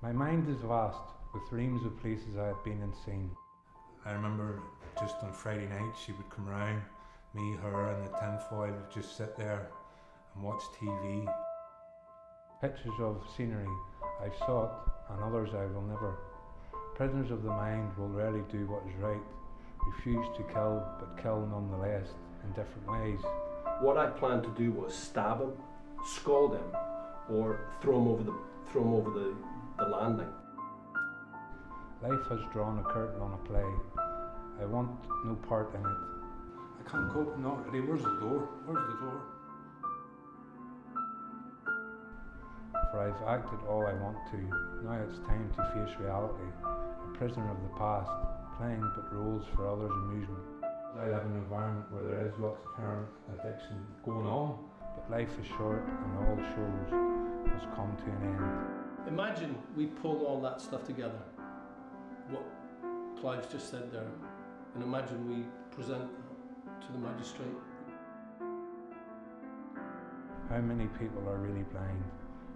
My mind is vast, with reams of places I have been and seen. I remember just on Friday night she would come round, me, her and the tinfoil would just sit there and watch TV. Pictures of scenery I've sought and others I will never. Prisoners of the mind will rarely do what is right, refuse to kill but kill nonetheless in different ways. What I planned to do was stab him, scald him, or throw him over the landing. Life has drawn a curtain on a play. I want no part in it. I can't cope, not ready. Where's the door? Where's the door? For I've acted all I want to. Now it's time to face reality. A prisoner of the past, playing but roles for others' amusement. I live in an environment where there is lots of heroin addiction going on. But life is short and all shows must come to an end. Imagine we pull all that stuff together, what Clive's just said there, and imagine we present that to the magistrate. How many people are really blind?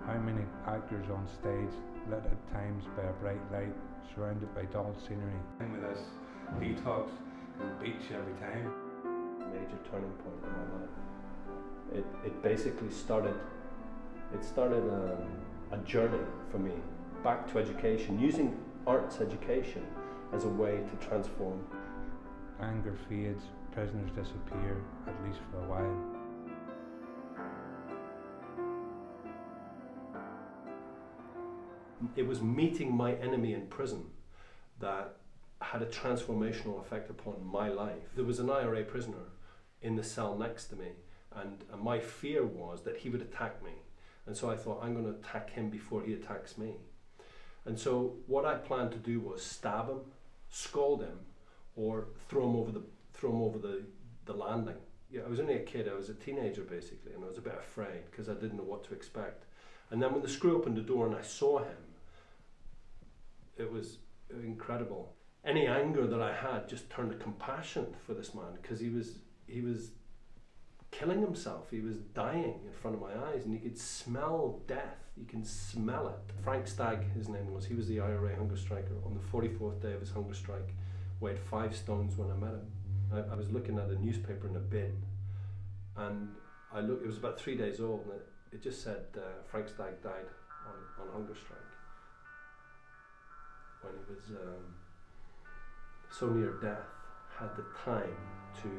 How many actors on stage, lit at times by a bright light, surrounded by dull scenery? And with this detox, it beats you every time. Major turning point in my life. It basically started a journey for me back to education, using arts education as a way to transform. Anger fades, prisoners disappear, at least for a while. It was meeting my enemy in prison that had a transformational effect upon my life. There was an IRA prisoner in the cell next to me, and my fear was that he would attack me. And so I thought, I'm going to attack him before he attacks me. And so what I planned to do was stab him, scald him, or throw him over the landing. Yeah, I was only a kid, I was a teenager basically, and I was a bit afraid because I didn't know what to expect. And then when the screw opened the door and I saw him, it was incredible. Any anger that I had just turned to compassion for this man, because he was killing himself. He was dying in front of my eyes, and you could smell death. You can smell it. Frank Stagg, his name was. He was the IRA hunger striker. On the 44th day of his hunger strike, weighed 5 stones when I met him. I was looking at a newspaper in a bin, and I looked. It was about 3 days old, and it just said Frank Stagg died on hunger strike when he was so near death. Had the time to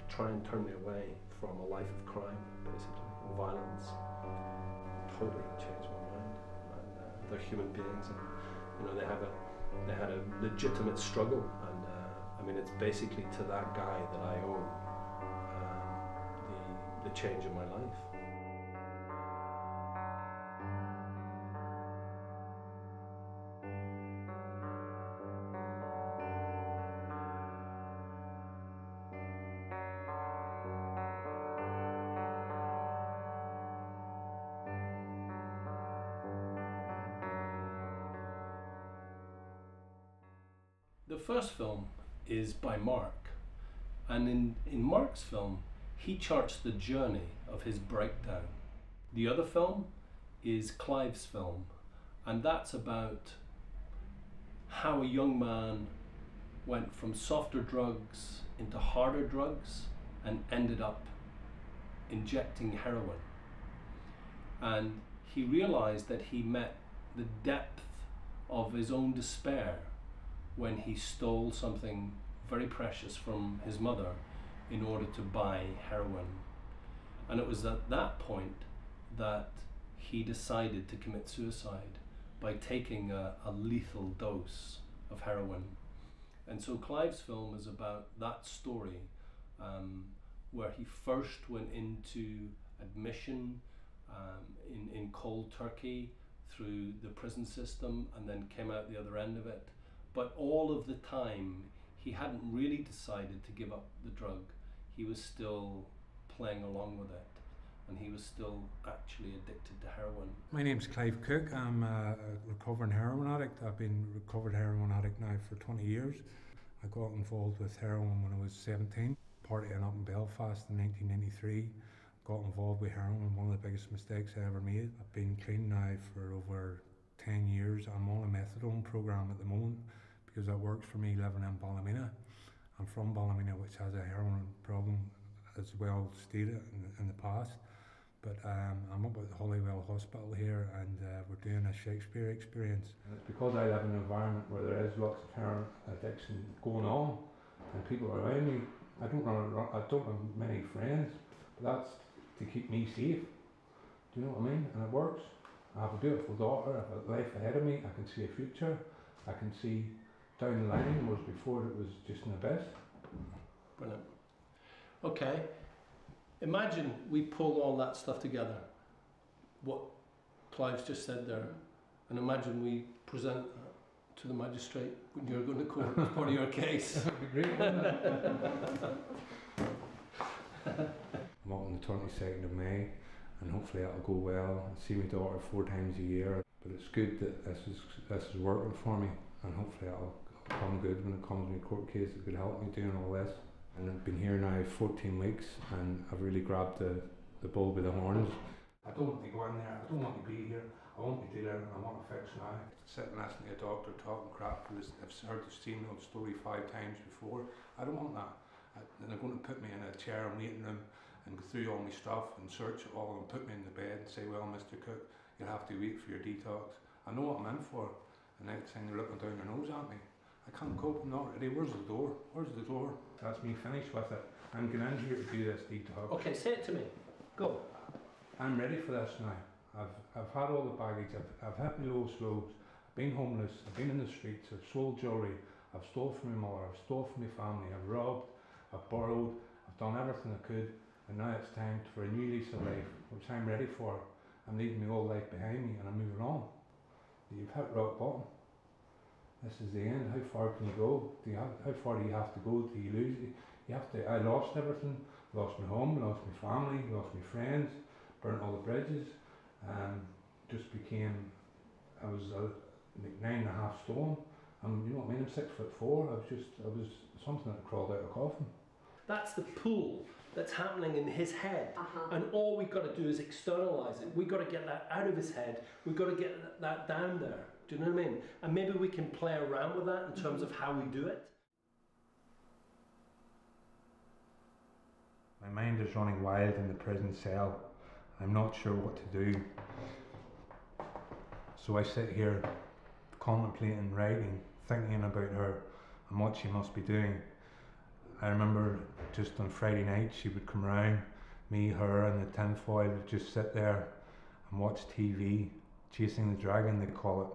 try and turn me away from a life of crime, basically, and violence. Totally changed my mind. And they're human beings, and they had a legitimate struggle, and I mean, it's basically to that guy that I owe the change in my life. The first film is by Mark, and in Mark's film, he charts the journey of his breakdown. The other film is Clive's film, and that's about how a young man went from softer drugs into harder drugs and ended up injecting heroin. And he realized that he met the depth of his own despair when he stole something very precious from his mother in order to buy heroin. And it was at that point that he decided to commit suicide by taking a lethal dose of heroin. And so Clive's film is about that story, where he first went into admission in cold turkey through the prison system, and then came out the other end of it. But all of the time, he hadn't really decided to give up the drug. He was still playing along with it, and he was still actually addicted to heroin. My name's Clive Cook. I'm a recovering heroin addict. I've been a recovered heroin addict now for 20 years. I got involved with heroin when I was 17, partying up in Belfast in 1993. Got involved with heroin, one of the biggest mistakes I ever made. I've been clean now for over 10 years. I'm on a methadone program at the moment because that works for me living in Ballymena. I'm from Ballymena, which has a heroin problem as well stated in the past. But I'm up at the Holywell Hospital here, and we're doing a Shakespeare experience. And it's because I live in an environment where there is lots of heroin addiction going on, and people around me. I don't have many friends, but that's to keep me safe. Do you know what I mean? And it works. I have a beautiful daughter. I have a life ahead of me. I can see a future. I can see down the line, whereas before it was just an abyss. Brilliant. Okay. Imagine we pull all that stuff together, what Clive's just said there, and imagine we present to the magistrate when you're going to court as part of your case. That'd be great, wouldn't it? I'm out on the 22nd of May, and hopefully that'll go well. I see my daughter 4 times a year, but it's good that this is working for me, and hopefully that'll come good when it comes to my court case. It could help me doing all this. And I've been here now 14 weeks, and I've really grabbed the bull by the horns. I don't want to go in there, I don't want to be here, I want to be there, I want to fix now. Sit and listen to a doctor talking crap, because I've heard the same old story 5 times before. I don't want that. And they're going to put me in a chair and waiting room and go through all my stuff and search it all and put me in the bed and say, well, Mr. Cook, you'll have to wait for your detox. I know what I'm in for. The next thing they're looking down their nose at me. I can't cope, I'm not ready. Where's the door? Where's the door? That's me finished with it. I'm going in here to do this detox. Okay, say it to me. Go. I'm ready for this now. I've had all the baggage, I've hit my lowest lows, I've been homeless, I've been in the streets, I've sold jewellery, I've stole from my mother, I've stole from my family, I've robbed, I've borrowed, I've done everything I could, and now it's time for a new lease of life, which I'm ready for. I'm leaving my old life behind me and I'm moving on. You've hit rock bottom. This is the end. How far can you go? How far do you have to go till you lose it? You have to. I lost everything. Lost my home. Lost my family. Lost my friends. Burnt all the bridges. Just became. I was like 9.5 stone. You know what I mean? I'm 6'4". I was something that crawled out of a coffin. That's the pull that's happening in his head, and all we've got to do is externalise it. We've got to get that out of his head. We've got to get that down there. Do you know what I mean? And maybe we can play around with that in terms of how we do it. My mind is running wild in the prison cell. I'm not sure what to do. So I sit here contemplating, writing, thinking about her and what she must be doing. I remember just on Friday night she would come round, me, her and the tinfoil would just sit there and watch TV, chasing the dragon they call it.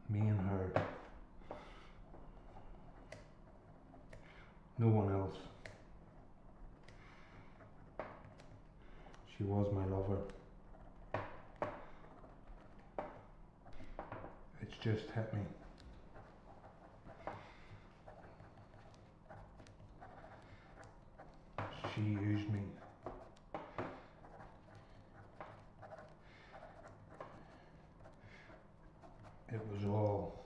Me and her. No one else. She was my lover. It's just hit me. She used me. It was all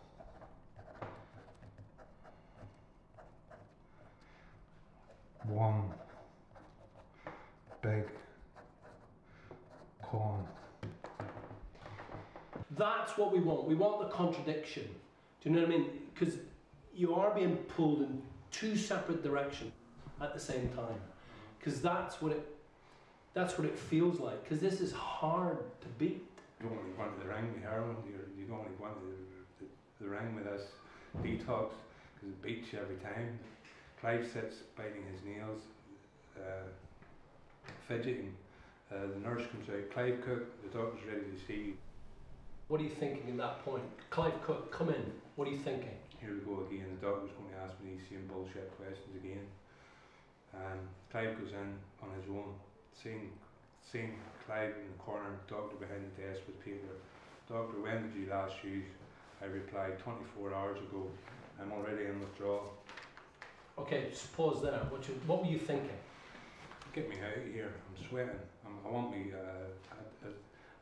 one big con. That's what we want. We want the contradiction. Do you know what I mean? Because you are being pulled in 2 separate directions at the same time. Because that's what it feels like. Because this is hard to beat. You don't really want the ring with heroin. You don't really want the ring with this detox because it beats you every time. Clive sits biting his nails, fidgeting. The nurse comes out. Clive Cook, the doctor's ready to see you. What are you thinking at that point? Clive Cook, come in. What are you thinking? Here we go again. The doctor's going to ask me these same bullshit questions again. Clive goes in on his own, seeing Clive in the corner, doctor behind the desk with paper. Doctor, when did you last use? I replied, 24 hours ago. I'm already in withdrawal. Okay, just pause there. What were you thinking? Get me out of here. I'm sweating. I want me, as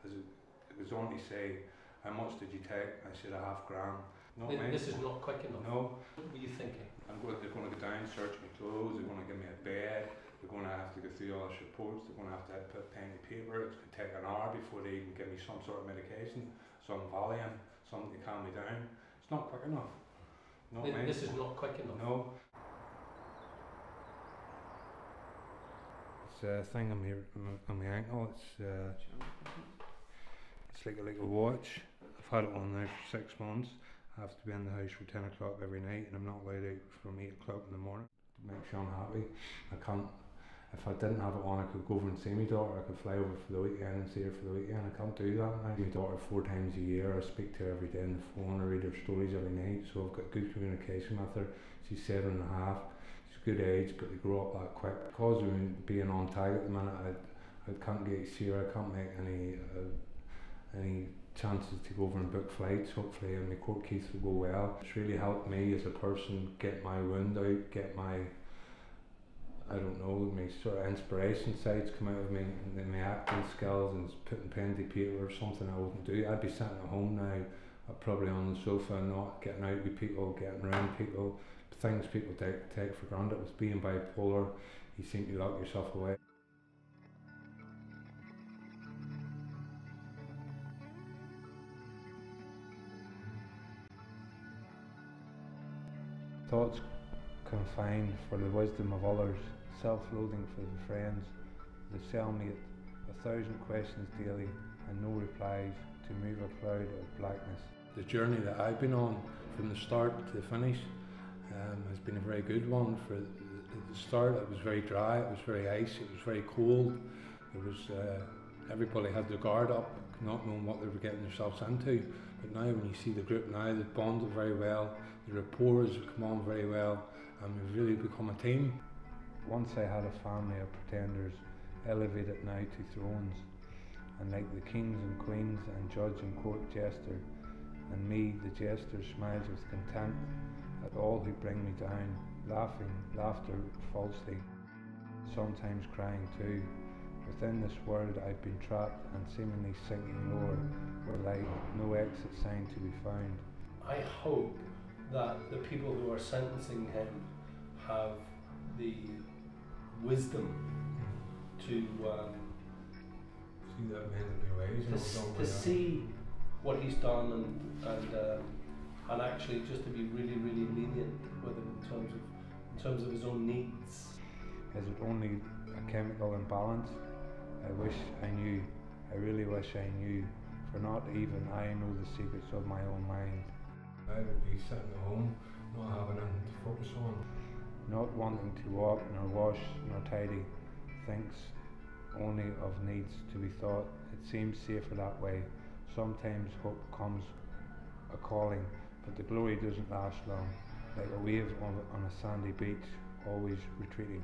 it was only say, how much did you take? I said £1/2 grand. No, this is not quick enough. No. What were you thinking? They're going to go down, search my clothes, they're going to give me a bed, they're going to have to go through all this reports, they're going to have to put pen to paper, it's going to take an hour before they even give me some sort of medication, some Valium, something to calm me down. It's not quick enough. This is not quick enough. No. It's a thing on my ankle. It's like a watch. I've had it on now for 6 months. I have to be in the house for 10 o'clock every night, and I'm not allowed out from 8 o'clock in the morning. It makes you unhappy. I can't. If I didn't have it on, I could go over and see my daughter. I could fly over for the weekend and see her for the weekend. I can't do that now. My daughter 4 times a year. I speak to her every day on the phone. I read her stories every night. So I've got good communication with her. She's 7.5. She's a good age, but they grow up that quick. Because of being on tag at the minute, I can't get to see her. I can't make any chances to go over and book flights. Hopefully, my court case will go well. It's really helped me as a person get my wound out, get my, I don't know, my sort of inspiration sides come out of me, and my acting skills and putting pen to paper or something I wouldn't do. I'd be sitting at home now, probably on the sofa, not getting out with people, getting around people, things people take for granted. With being bipolar, you seem to lock yourself away. Thoughts confined for the wisdom of others, self-loathing for the friends, the cellmate, 1,000 questions daily and no replies to move a cloud of blackness. The journey that I've been on from the start to the finish has been a very good one. For the start, it was very dry, it was very icy, it was very cold. There was everybody had their guard up, not knowing what they were getting themselves into. But now when you see the group now, they've bonded very well, the rapport has come on very well, and we've really become a team. Once I had a family of pretenders, elevated now to thrones, and like the kings and queens and judge and court jester, and me, the jester, smiles with contempt at all who bring me down, laughter falsely, sometimes crying too. Within this world I've been trapped and seemingly sinking lower, where light, no exit sign to be found. I hope that the people who are sentencing him have the wisdom to see that man in their ways, to see what he's done and actually just to be really, really lenient with him in terms of his own needs. Is it only a chemical imbalance? I wish I knew, I really wish I knew, for not even I know the secrets of my own mind. I would be sitting at home, not having anything to focus on. Not wanting to walk, nor wash, nor tidy, thinks only of needs to be thought. It seems safer that way. Sometimes hope comes a calling, but the glory doesn't last long, like a wave on a sandy beach, always retreating.